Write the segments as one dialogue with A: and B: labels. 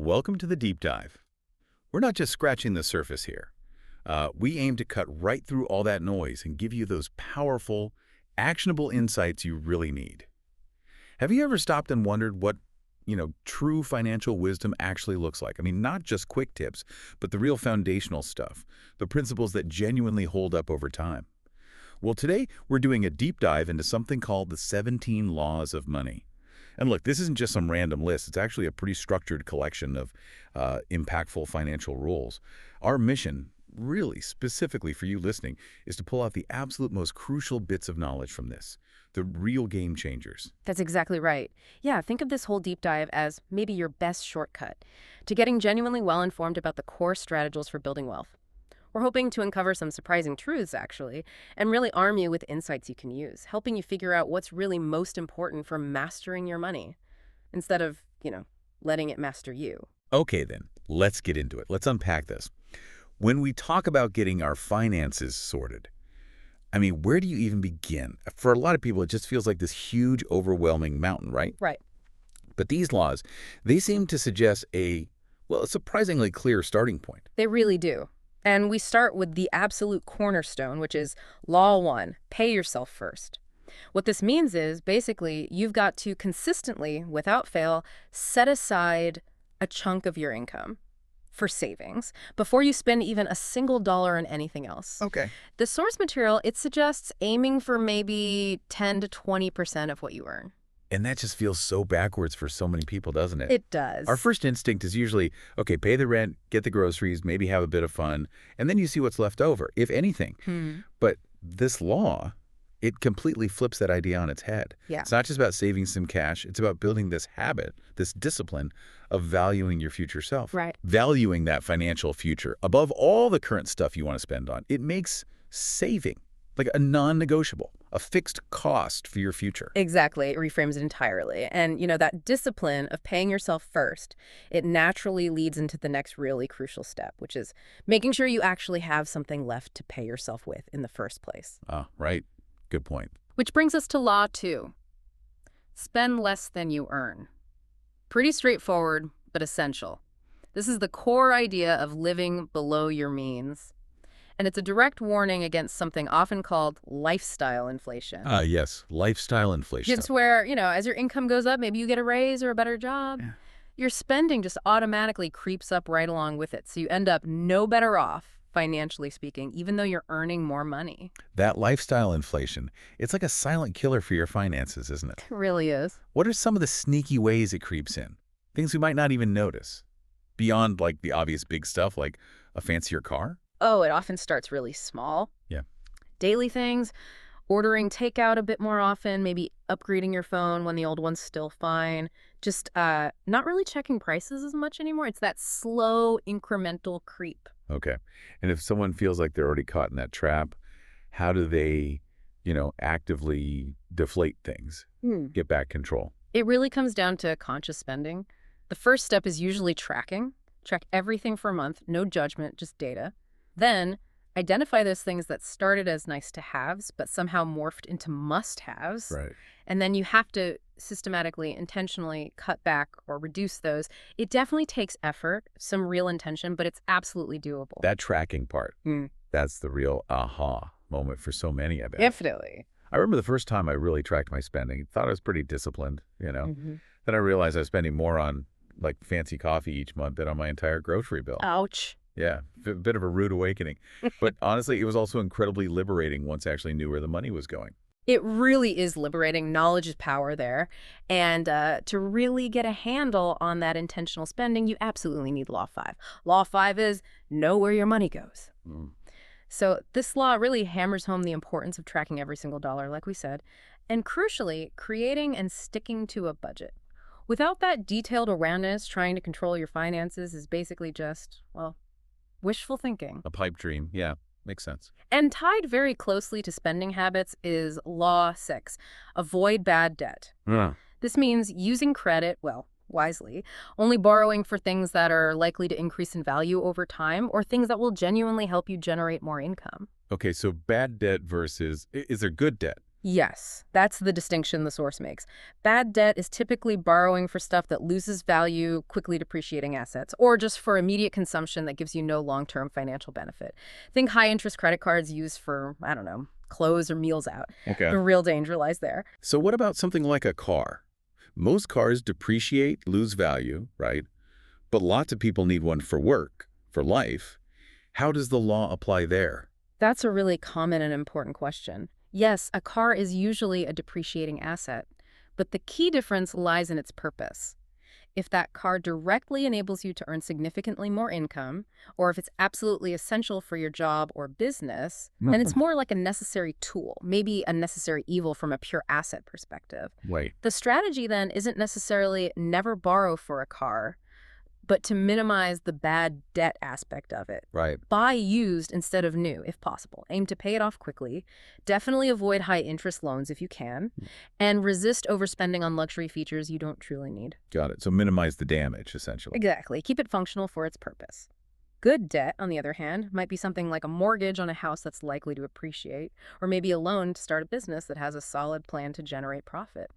A: Welcome to the deep dive. We're not just scratching the surface here. We aim to cut right through all that noise and give you those powerful, actionable insights you really need. Have you ever stopped and wondered what, true financial wisdom actually looks like? I mean, not just quick tips, but the real foundational stuff, the principles that genuinely hold up over time. Well, today we're doing a deep dive into something called the 17 Laws of Money. And look, this isn't just some random list. It's actually a pretty structured collection of impactful financial rules. Our mission, really specifically for you listening, is to pull out the absolute most crucial bits of knowledge from this, the real game changers.
B: That's exactly right. Yeah, think of this whole deep dive as maybe your best shortcut to getting genuinely well-informed about the core strategies for building wealth. We're hoping to uncover some surprising truths, actually, and really arm you with insights you can use, helping you figure out what's really most important for mastering your money, instead of, letting it master you.
A: Okay, then, let's get into it. Let's unpack this. When we talk about getting our finances sorted, I mean, where do you even begin? For a lot of people, it just feels like this huge, overwhelming mountain, right?
B: Right.
A: But these laws, they seem to suggest a surprisingly clear starting point.
B: They really do. And we start with the absolute cornerstone, which is Law 1, pay yourself first. What this means is, basically, you've got to consistently, without fail, set aside a chunk of your income for savings before you spend even a single dollar on anything else.
A: Okay.
B: The source material, it suggests aiming for maybe 10 to 20% of what you earn.
A: And that just feels so backwards for so many people, doesn't it?
B: It does.
A: Our first instinct is usually, okay, pay the rent, get the groceries, maybe have a bit of fun, and then you see what's left over, if anything. But this law, it completely flips that idea on its head.
B: Yeah.
A: It's not just about saving some cash. It's about building this habit, this discipline of valuing your future self.
B: Right.
A: Valuing that financial future above all the current stuff you want to spend on. It makes saving like a non-negotiable, a fixed cost for your future.
B: Exactly. It reframes it entirely. And, that discipline of paying yourself first, it naturally leads into the next really crucial step, which is making sure you actually have something left to pay yourself with in the first place.
A: Right. Good point.
B: Which brings us to Law 2. Spend less than you earn. Pretty straightforward, but essential. This is the core idea of living below your means. And it's a direct warning against something often called lifestyle inflation.
A: Yes, lifestyle inflation.
B: It's where, as your income goes up, maybe you get a raise or a better job.
A: Yeah.
B: Your spending just automatically creeps up right along with it. So you end up no better off, financially speaking, even though you're earning more money.
A: That lifestyle inflation, it's like a silent killer for your finances, isn't it?
B: It really is.
A: What are some of the sneaky ways it creeps in? Things we might not even notice. Beyond like the obvious big stuff like a fancier car?
B: Oh, it often starts really small.
A: Yeah.
B: Daily things, ordering takeout a bit more often, maybe upgrading your phone when the old one's still fine. Just not really checking prices as much anymore. It's that slow, incremental creep.
A: Okay. And if someone feels like they're already caught in that trap, how do they, actively deflate things, get back control?
B: It really comes down to conscious spending. The first step is usually tracking. Track everything for a month, no judgment, just data. Then identify those things that started as nice-to-haves but somehow morphed into must-haves.
A: Right.
B: And then you have to systematically, intentionally cut back or reduce those. It definitely takes effort, some real intention, but it's absolutely doable.
A: That tracking part, that's the real aha moment for so many, I bet.
B: Definitely.
A: I remember the first time I really tracked my spending, thought I was pretty disciplined, Then I realized I was spending more on like fancy coffee each month than on my entire grocery bill.
B: Ouch.
A: Yeah, a bit of a rude awakening. But honestly, it was also incredibly liberating once I actually knew where the money was going.
B: It really is liberating. Knowledge is power there. And to really get a handle on that intentional spending, you absolutely need Law 5. Law 5 is know where your money goes. So this law really hammers home the importance of tracking every single dollar, like we said, and crucially, creating and sticking to a budget. Without that detailed awareness, trying to control your finances is basically just, wishful thinking.
A: A pipe dream, yeah, makes sense.
B: And tied very closely to spending habits is Law 6, avoid bad debt. This means using credit, wisely, only borrowing for things that are likely to increase in value over time or things that will genuinely help you generate more income.
A: Okay, so bad debt versus, is there good debt?
B: Yes, that's the distinction the source makes. Bad debt is typically borrowing for stuff that loses value, quickly depreciating assets, or just for immediate consumption that gives you no long-term financial benefit. Think high-interest credit cards used for, I don't know, clothes or meals out.
A: Okay.
B: The real danger lies there.
A: So what about something like a car? Most cars depreciate, lose value, right? But lots of people need one for work, for life. How does the law apply there?
B: That's a really common and important question. Yes, a car is usually a depreciating asset, but the key difference lies in its purpose. If that car directly enables you to earn significantly more income, or if it's absolutely essential for your job or business, then it's more like a necessary tool, maybe a necessary evil from a pure asset perspective.
A: Wait.
B: The strategy then isn't necessarily never borrow for a car, but to minimize the bad debt aspect of it.
A: Right.
B: Buy used instead of new, if possible. Aim to pay it off quickly. Definitely avoid high-interest loans if you can. And resist overspending on luxury features you don't truly need.
A: Got it. So minimize the damage, essentially.
B: Exactly. Keep it functional for its purpose. Good debt, on the other hand, might be something like a mortgage on a house that's likely to appreciate, or maybe a loan to start a business that has a solid plan to generate profit.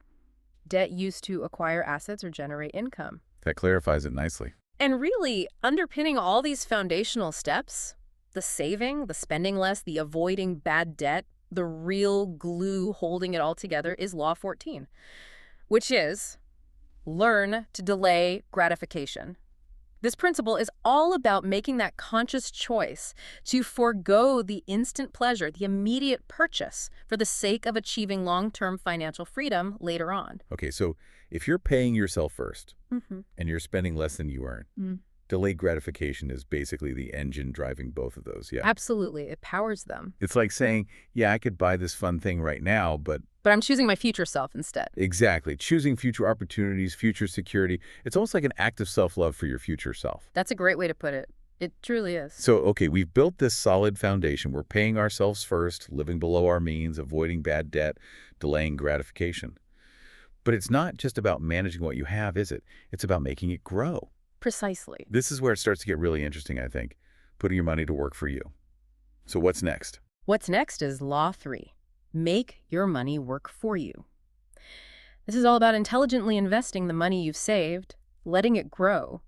B: Debt used to acquire assets or generate income.
A: That clarifies it nicely.
B: And really, underpinning all these foundational steps, the saving, the spending less, the avoiding bad debt, the real glue holding it all together is Law 14, which is learn to delay gratification. This principle is all about making that conscious choice to forego the instant pleasure, the immediate purchase, for the sake of achieving long-term financial freedom later on.
A: Okay, so if you're paying yourself first
B: Mm-hmm.
A: and you're spending less than you earn, delayed gratification is basically the engine driving both of those, yeah.
B: Absolutely. It powers them.
A: It's like saying, yeah, I could buy this fun thing right now, but
B: But I'm choosing my future self instead.
A: exactly, choosing future opportunities, future security, it's almost like an act of self-love for your future self.
B: That's a great way to put it. It truly is.
A: So, okay, we've built this solid foundation. We're paying ourselves first, living below our means, avoiding bad debt, delaying gratification. But it's not just about managing what you have, is it? It's about making it grow.
B: Precisely.
A: This is where it starts to get really interesting, I think, putting your money to work for you. So what's next?
B: What's next is Law 3. Make your money work for you. This is all about intelligently investing the money you've saved, letting it grow,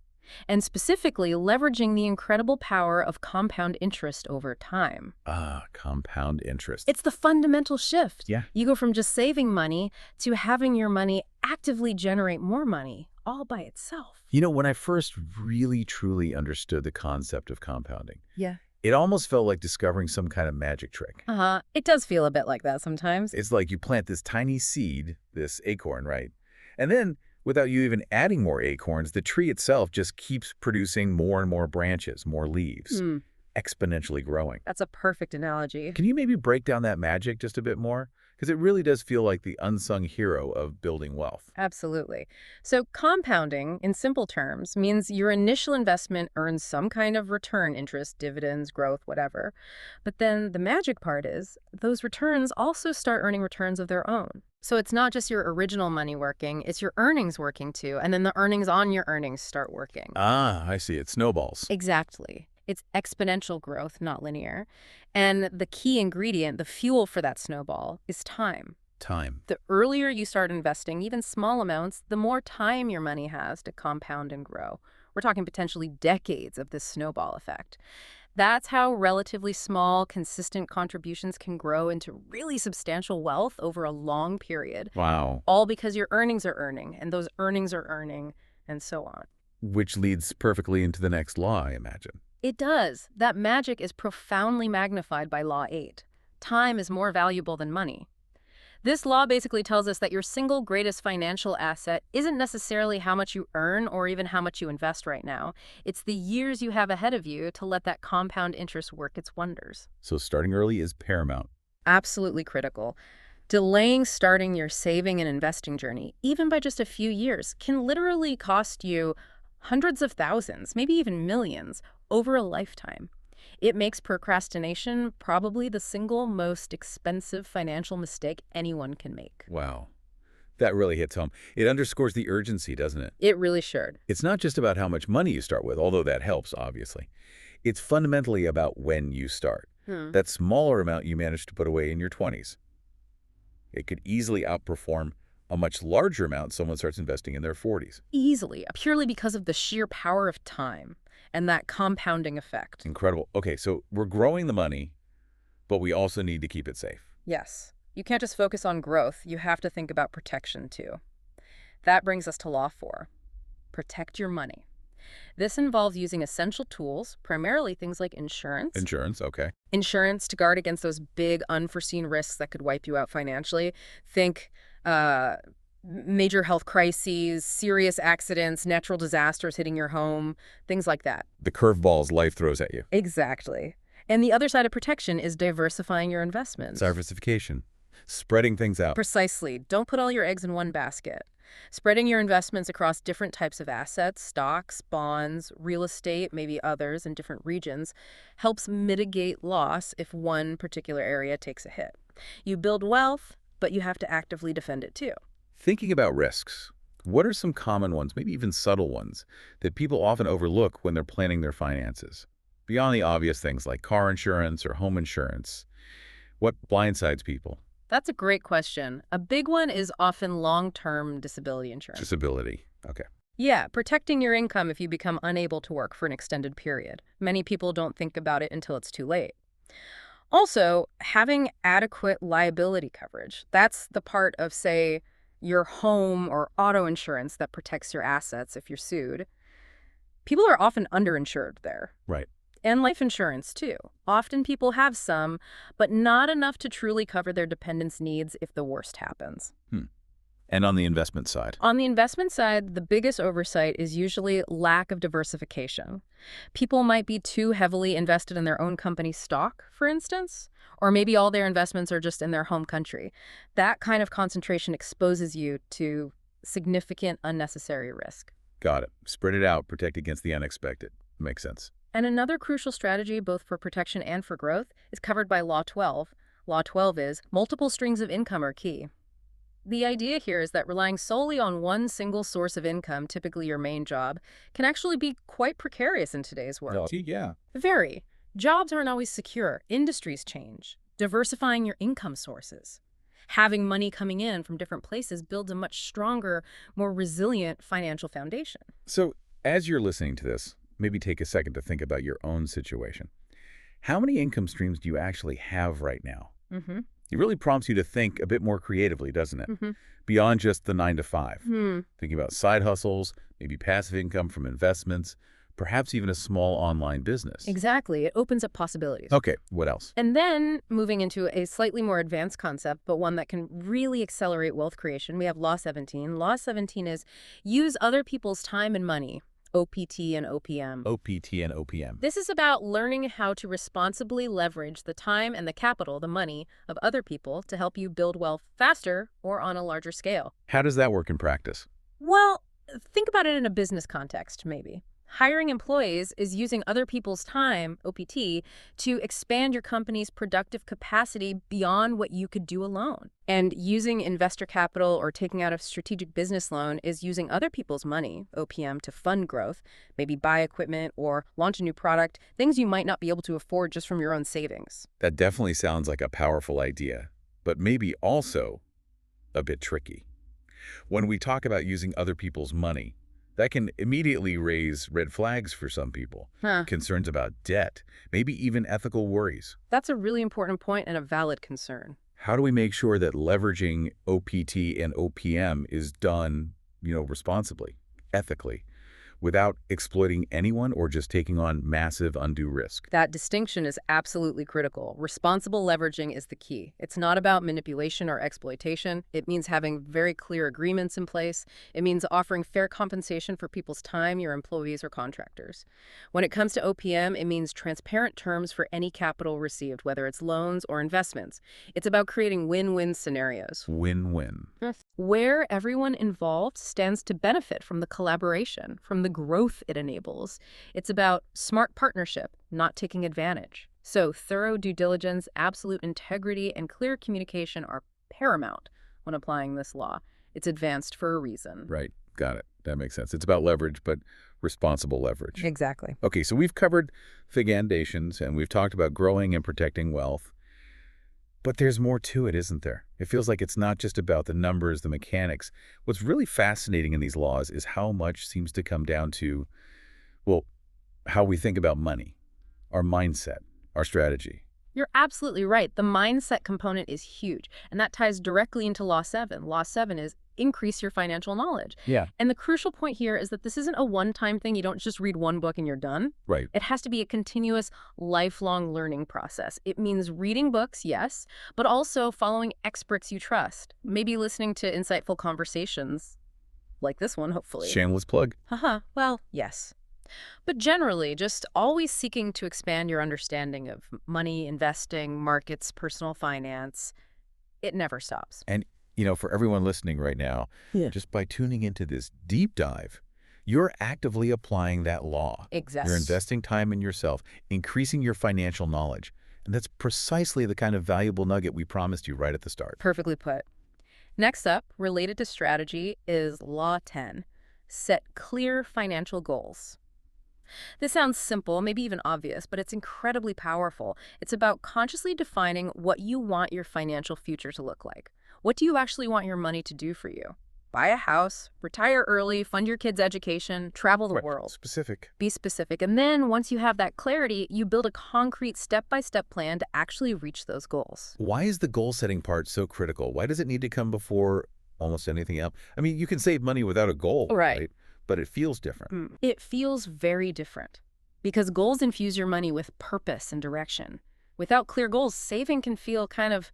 B: and specifically leveraging the incredible power of compound interest over time.
A: Ah, compound interest.
B: It's the fundamental shift.
A: Yeah.
B: You go from just saving money to having your money actively generate more money all by itself.
A: You know, when I first really, truly understood the concept of compounding,
B: Yeah.
A: it almost felt like discovering some kind of magic trick.
B: It does feel a bit like that sometimes.
A: It's like you plant this tiny seed, this acorn, right? And then, without you even adding more acorns, the tree itself just keeps producing more and more branches, more leaves, exponentially growing.
B: That's a perfect analogy.
A: Can you maybe break down that magic just a bit more? Because it really does feel like the unsung hero of building wealth.
B: Absolutely. So compounding, in simple terms, means your initial investment earns some kind of return, interest, dividends, growth, whatever. But then the magic part is those returns also start earning returns of their own. So it's not just your original money working, it's your earnings working too, and then the earnings on your earnings start working.
A: Ah, I see. It snowballs.
B: Exactly. It's exponential growth, not linear. And the key ingredient, the fuel for that snowball, is time.
A: Time.
B: The earlier you start investing, even small amounts, the more time your money has to compound and grow. We're talking potentially decades of this snowball effect. That's how relatively small, consistent contributions can grow into really substantial wealth over a long period.
A: Wow.
B: All because your earnings are earning, and those earnings are earning, and so on.
A: Which leads perfectly into the next law, I imagine.
B: It does. That magic is profoundly magnified by Law 8. Time is more valuable than money. This law basically tells us that your single greatest financial asset isn't necessarily how much you earn or even how much you invest right now. It's the years you have ahead of you to let that compound interest work its wonders.
A: So starting early is paramount.
B: Absolutely critical. Delaying starting your saving and investing journey, even by just a few years, can literally cost you hundreds of thousands, maybe even millions, over a lifetime. It makes procrastination probably the single most expensive financial mistake anyone can make.
A: Wow. That really hits home. It underscores the urgency, doesn't it?
B: It really should.
A: It's not just about how much money you start with, although that helps, obviously. It's fundamentally about when you start. That smaller amount you manage to put away in your 20s. It could easily outperform a much larger amount someone starts investing in their 40s.
B: Easily, purely because of the sheer power of time and that compounding effect.
A: Incredible. Okay, so we're growing the money, but we also need to keep it safe.
B: Yes, you can't just focus on growth. You have to think about protection, too. That brings us to Law 4. Protect your money. This involves using essential tools, primarily things like insurance.
A: Insurance, okay.
B: Insurance to guard against those big, unforeseen risks that could wipe you out financially. Think major health crises, serious accidents, natural disasters hitting your home, things like that.
A: The curveballs life throws at you.
B: Exactly. And the other side of protection is diversifying your investments.
A: Diversification. Spreading things out.
B: Precisely. Don't put all your eggs in one basket. Spreading your investments across different types of assets, stocks, bonds, real estate, maybe others in different regions, helps mitigate loss if one particular area takes a hit. You build wealth, but you have to actively defend it too.
A: Thinking about risks, what are some common ones, maybe even subtle ones, that people often overlook when they're planning their finances? Beyond the obvious things like car insurance or home insurance, what blindsides people?
B: That's a great question. A big one is often long-term disability insurance.
A: Disability. Okay.
B: Yeah, protecting your income if you become unable to work for an extended period. Many people don't think about it until it's too late. Also, having adequate liability coverage. That's the part of, say, your home or auto insurance that protects your assets if you're sued. People are often underinsured there.
A: Right.
B: And life insurance, too. Often people have some, but not enough to truly cover their dependents' needs if the worst happens.
A: And on the investment side?
B: On the investment side, the biggest oversight is usually lack of diversification. People might be too heavily invested in their own company's stock, for instance, or maybe all their investments are just in their home country. That kind of concentration exposes you to significant unnecessary risk.
A: Got it. Spread it out, protect against the unexpected. Makes sense.
B: And another crucial strategy, both for protection and for growth, is covered by Law 12. Law 12 is multiple streams of income are key. The idea here is that relying solely on one single source of income, typically your main job, can actually be quite precarious in today's world.
A: Yeah.
B: Very. Jobs aren't always secure. Industries change. Diversifying your income sources. Having money coming in from different places builds a much stronger, more resilient financial foundation.
A: So as you're listening to this, maybe take a second to think about your own situation. How many income streams do you actually have right now? It really prompts you to think a bit more creatively, doesn't it? Beyond just the 9 to 5. Thinking about side hustles, maybe passive income from investments, perhaps even a small online business.
B: Exactly. It opens up possibilities.
A: Okay, what else?
B: And then moving into a slightly more advanced concept, but one that can really accelerate wealth creation, we have Law 17. Law 17 is use other people's time and money. OPT and OPM.
A: OPT and OPM.
B: This is about learning how to responsibly leverage the time and the capital, the money, of other people to help you build wealth faster or on a larger scale.
A: How does that work in practice?
B: Well, think about it in a business context, maybe. Hiring employees is using other people's time, OPT, to expand your company's productive capacity beyond what you could do alone. And using investor capital or taking out a strategic business loan is using other people's money, OPM, to fund growth, maybe buy equipment or launch a new product, things you might not be able to afford just from your own savings.
A: That definitely sounds like a powerful idea, but maybe also a bit tricky. When we talk about using other people's money, that can immediately raise red flags for some people. Concerns about debt, maybe even ethical worries.
B: That's a really important point and a valid concern.
A: How do we make sure that leveraging OPT and OPM is done, responsibly, ethically, without exploiting anyone or just taking on massive undue risk?
B: That distinction is absolutely critical. Responsible leveraging is the key. It's not about manipulation or exploitation. It means having very clear agreements in place. It means offering fair compensation for people's time, your employees or contractors. When it comes to OPM, it means transparent terms for any capital received, whether it's loans or investments. It's about creating win-win scenarios.
A: Win-win.
B: Where everyone involved stands to benefit from the collaboration, from the growth it enables. It's about smart partnership, not taking advantage. So thorough due diligence, absolute integrity, and clear communication are paramount when applying this law. It's advanced for a reason.
A: Right. Got it. That makes sense. It's about leverage, but responsible leverage.
B: Exactly.
A: Okay, so we've covered foundations, and we've talked about growing and protecting wealth. But there's more to it, isn't there? It feels like it's not just about the numbers, the mechanics. What's really fascinating in these laws is how much seems to come down to, well, how we think about money, our mindset, our strategy.
B: You're absolutely right. The mindset component is huge, and that ties directly into Law 7. Law 7 is increase your financial knowledge.
A: Yeah.
B: And the crucial point here is that this isn't a one-time thing. You don't just read one book and you're done.
A: Right.
B: It has to be a continuous, lifelong learning process. It means reading books, yes, but also following experts you trust. Maybe listening to insightful conversations like this one, hopefully.
A: Shameless plug.
B: Well, yes. But generally, just always seeking to expand your understanding of money, investing, markets, personal finance. It never stops.
A: And, for everyone listening right now, just by tuning into this deep dive, you're actively applying that law.
B: Exactly.
A: You're investing time in yourself, increasing your financial knowledge. And that's precisely the kind of valuable nugget we promised you right at the start.
B: Perfectly put. Next up, related to strategy, is Law 10. Set clear financial goals. This sounds simple, maybe even obvious, but it's incredibly powerful. It's about consciously defining what you want your financial future to look like. What do you actually want your money to do for you? Buy a house, retire early, fund your kids' education, travel the world.
A: Specific.
B: Be specific. And then once you have that clarity, you build a concrete step-by-step plan to actually reach those goals.
A: Why is the goal-setting part so critical? Why does it need to come before almost anything else? I mean, you can save money without a goal, right? But it feels different.
B: It feels very different because goals infuse your money with purpose and direction. Without clear goals, saving can feel kind of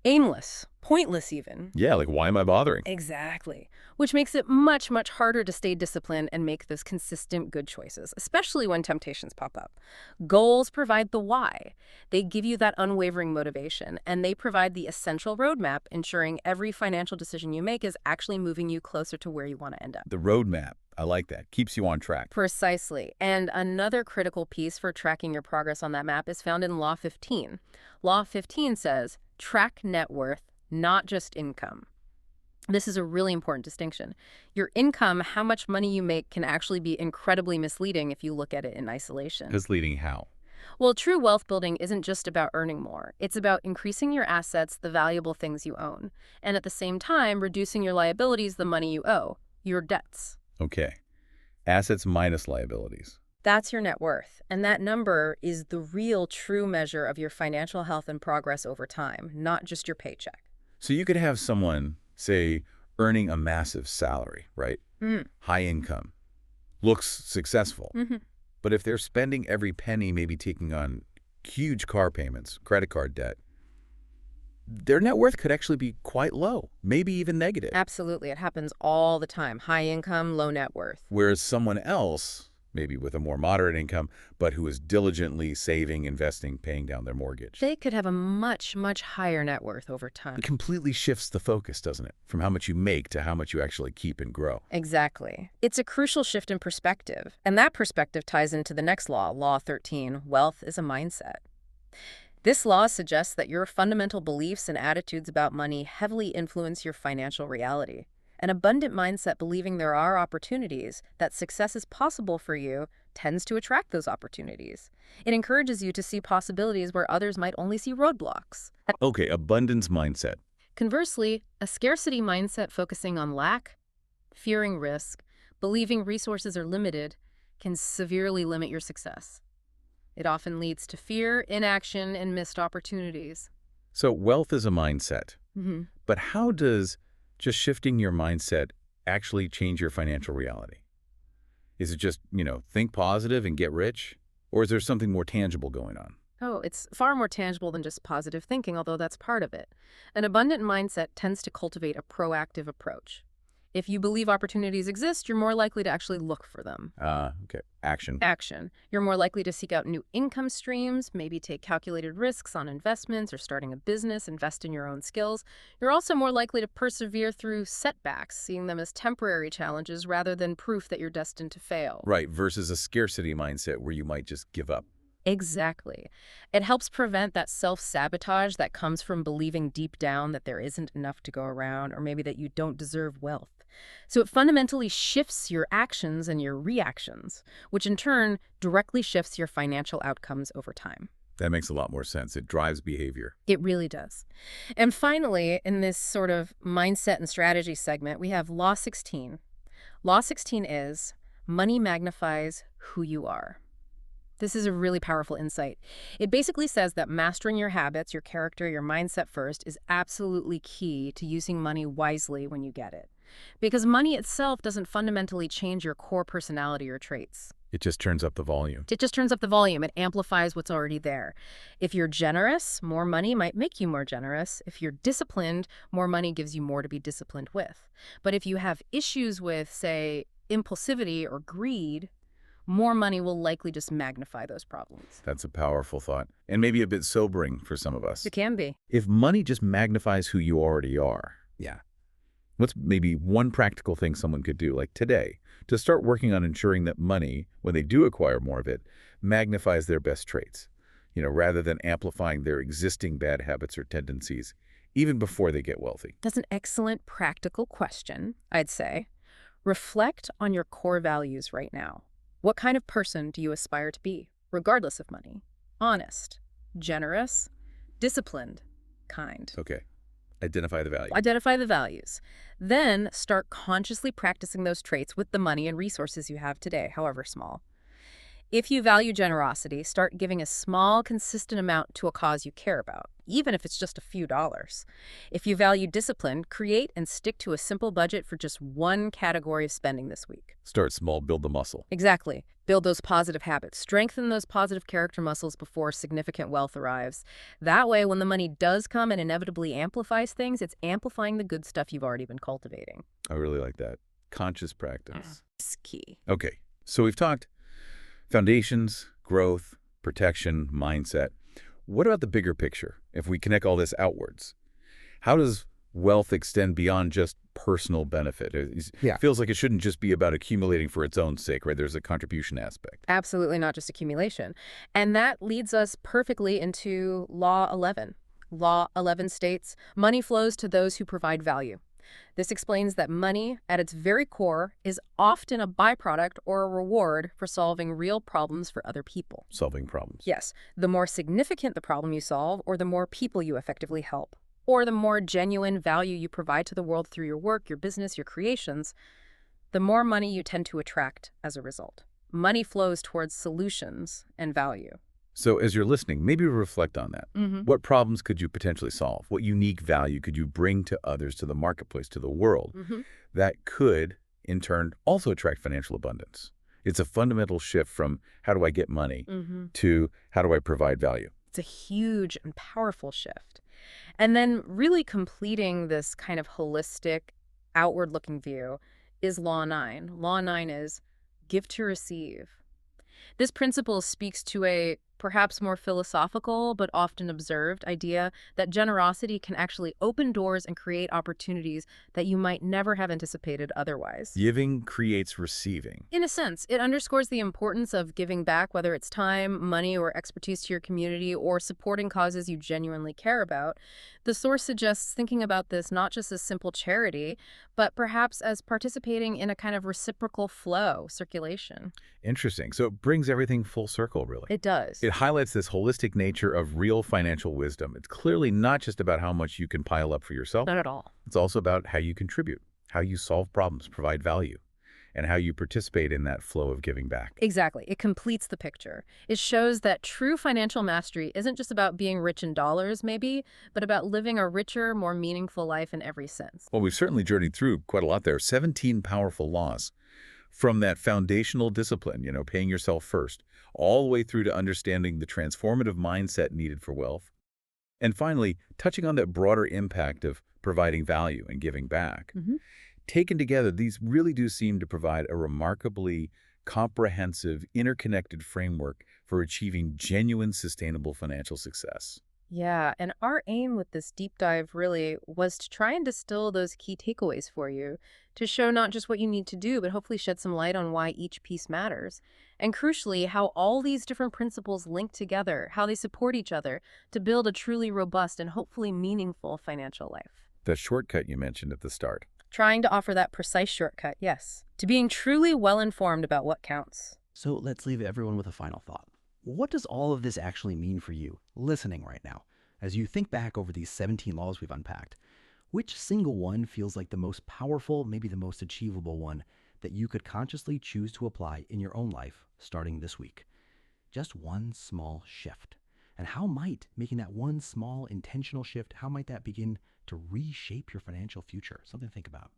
B: aimless, pointless even.
A: Yeah, like why am I bothering?
B: Exactly. Which makes it much, much harder to stay disciplined and make those consistent good choices, especially when temptations pop up. Goals provide the why. They give you that unwavering motivation, and they provide the essential roadmap, ensuring every financial decision you make is actually moving you closer to where you want to end up.
A: The roadmap, I like that. Keeps you on track.
B: Precisely. And another critical piece for tracking your progress on that map is found in Law 15. Law 15 says, track net worth, not just income. This is a really important distinction. Your income, how much money you make, can actually be incredibly misleading if you look at it in isolation.
A: Misleading how?
B: Well, true wealth building isn't just about earning more. It's about increasing your assets, the valuable things you own, and at the same time, reducing your liabilities, the money you owe, your debts.
A: Okay. Assets minus liabilities.
B: That's your net worth, and that number is the real true measure of your financial health and progress over time, not just your paycheck.
A: So you could have someone, say, earning a massive salary, right? High income, looks successful. But if they're spending every penny, maybe taking on huge car payments, credit card debt, their net worth could actually be quite low, maybe even negative.
B: Absolutely. It happens all the time. High income, low net worth.
A: Whereas someone else, maybe with a more moderate income, but who is diligently saving, investing, paying down their mortgage.
B: They could have a much, much higher net worth over time.
A: It completely shifts the focus, doesn't it? From how much you make to how much you actually keep and grow.
B: Exactly. It's a crucial shift in perspective. And that perspective ties into the next law, Law 13, wealth is a mindset. This law suggests that your fundamental beliefs and attitudes about money heavily influence your financial reality. An abundant mindset believing there are opportunities, that success is possible for you, tends to attract those opportunities. It encourages you to see possibilities where others might only see roadblocks.
A: Okay, abundance mindset.
B: Conversely, a scarcity mindset focusing on lack, fearing risk, believing resources are limited, can severely limit your success. It often leads to fear, inaction, and missed opportunities.
A: So wealth is a mindset. But how does just shifting your mindset actually change your financial reality? Is it just, think positive and get rich? Or is there something more tangible going on?
B: Oh, it's far more tangible than just positive thinking, although that's part of it. An abundant mindset tends to cultivate a proactive approach. If you believe opportunities exist, you're more likely to actually look for them.
A: Okay. Action.
B: Action. You're more likely to seek out new income streams, maybe take calculated risks on investments or starting a business, invest in your own skills. You're also more likely to persevere through setbacks, seeing them as temporary challenges rather than proof that you're destined to fail.
A: Right, versus a scarcity mindset where you might just give up.
B: Exactly. It helps prevent that self-sabotage that comes from believing deep down that there isn't enough to go around, or maybe that you don't deserve wealth. So it fundamentally shifts your actions and your reactions, which in turn directly shifts your financial outcomes over time.
A: That makes a lot more sense. It drives behavior.
B: It really does. And finally, in this sort of mindset and strategy segment, we have Law 16. Law 16 is money magnifies who you are. This is a really powerful insight. It basically says that mastering your habits, your character, your mindset first is absolutely key to using money wisely when you get it. Because money itself doesn't fundamentally change your core personality or traits.
A: It just turns up the volume.
B: It just turns up the volume. It amplifies what's already there. If you're generous, more money might make you more generous. If you're disciplined, more money gives you more to be disciplined with. But if you have issues with, say, impulsivity or greed, more money will likely just magnify those problems.
A: That's a powerful thought, and maybe a bit sobering for some of us.
B: It can be.
A: If money just magnifies who you already are, what's maybe one practical thing someone could do, like today, to start working on ensuring that money, when they do acquire more of it, magnifies their best traits, rather than amplifying their existing bad habits or tendencies, even before they get wealthy?
B: That's an excellent practical question, I'd say. Reflect on your core values right now. What kind of person do you aspire to be, regardless of money? Honest, generous, disciplined, kind.
A: Okay. Identify the value.
B: Identify the values. Then start consciously practicing those traits with the money and resources you have today, however small. If you value generosity, start giving a small, consistent amount to a cause you care about, even if it's just a few dollars. If you value discipline, create and stick to a simple budget for just one category of spending this week.
A: Start small, build the muscle.
B: Exactly. Build those positive habits. Strengthen those positive character muscles before significant wealth arrives. That way, when the money does come and inevitably amplifies things, it's amplifying the good stuff you've already been cultivating.
A: I really like that. Conscious practice.
B: It's key.
A: Okay, so we've talked foundations, growth, protection, mindset. What about the bigger picture? If we connect all this outwards, how does wealth extend beyond just personal benefit? It feels like it shouldn't just be about accumulating for its own sake, right? There's a contribution aspect.
B: Absolutely not just accumulation. And that leads us perfectly into Law 11. Law 11 states, money flows to those who provide value. This explains that money, at its very core, is often a byproduct or a reward for solving real problems for other people.
A: Solving problems.
B: Yes. The more significant the problem you solve, or the more people you effectively help, or the more genuine value you provide to the world through your work, your business, your creations, the more money you tend to attract as a result. Money flows towards solutions and value.
A: So as you're listening, maybe reflect on that. What problems could you potentially solve? What unique value could you bring to others, to the marketplace, to the world, that could, in turn, also attract financial abundance? It's a fundamental shift from how do I get money to how do I provide value?
B: It's a huge and powerful shift. And then really completing this kind of holistic, outward-looking view is Law 9. Law 9 is give to receive. This principle speaks to a perhaps more philosophical but often observed idea that generosity can actually open doors and create opportunities that you might never have anticipated otherwise.
A: Giving creates receiving.
B: In a sense, it underscores the importance of giving back, whether it's time, money, or expertise to your community, or supporting causes you genuinely care about. The source suggests thinking about this not just as simple charity, but perhaps as participating in a kind of reciprocal flow, circulation.
A: Interesting. So it brings everything full circle, really.
B: It does.
A: It highlights this holistic nature of real financial wisdom. It's clearly not just about how much you can pile up for yourself.
B: Not at all.
A: It's also about how you contribute, how you solve problems, provide value, and how you participate in that flow of giving back.
B: Exactly. It completes the picture. It shows that true financial mastery isn't just about being rich in dollars, maybe, but about living a richer, more meaningful life in every sense.
A: Well, we've certainly journeyed through quite a lot there. 17 powerful laws. From that foundational discipline, paying yourself first, all the way through to understanding the transformative mindset needed for wealth. And finally, touching on that broader impact of providing value and giving back. Taken together, these really do seem to provide a remarkably comprehensive, interconnected framework for achieving genuine, sustainable financial success.
B: Yeah, and our aim with this deep dive really was to try and distill those key takeaways for you, to show not just what you need to do, but hopefully shed some light on why each piece matters. And crucially, how all these different principles link together, how they support each other to build a truly robust and hopefully meaningful financial life.
A: The shortcut you mentioned at the start.
B: Trying to offer that precise shortcut, yes, to being truly well-informed about what counts.
C: So let's leave everyone with a final thought. What does all of this actually mean for you, listening right now? As you think back over these 17 laws we've unpacked, which single one feels like the most powerful, maybe the most achievable one that you could consciously choose to apply in your own life starting this week? Just one small shift. And how might making that one small intentional shift, how might that begin to reshape your financial future? Something to think about.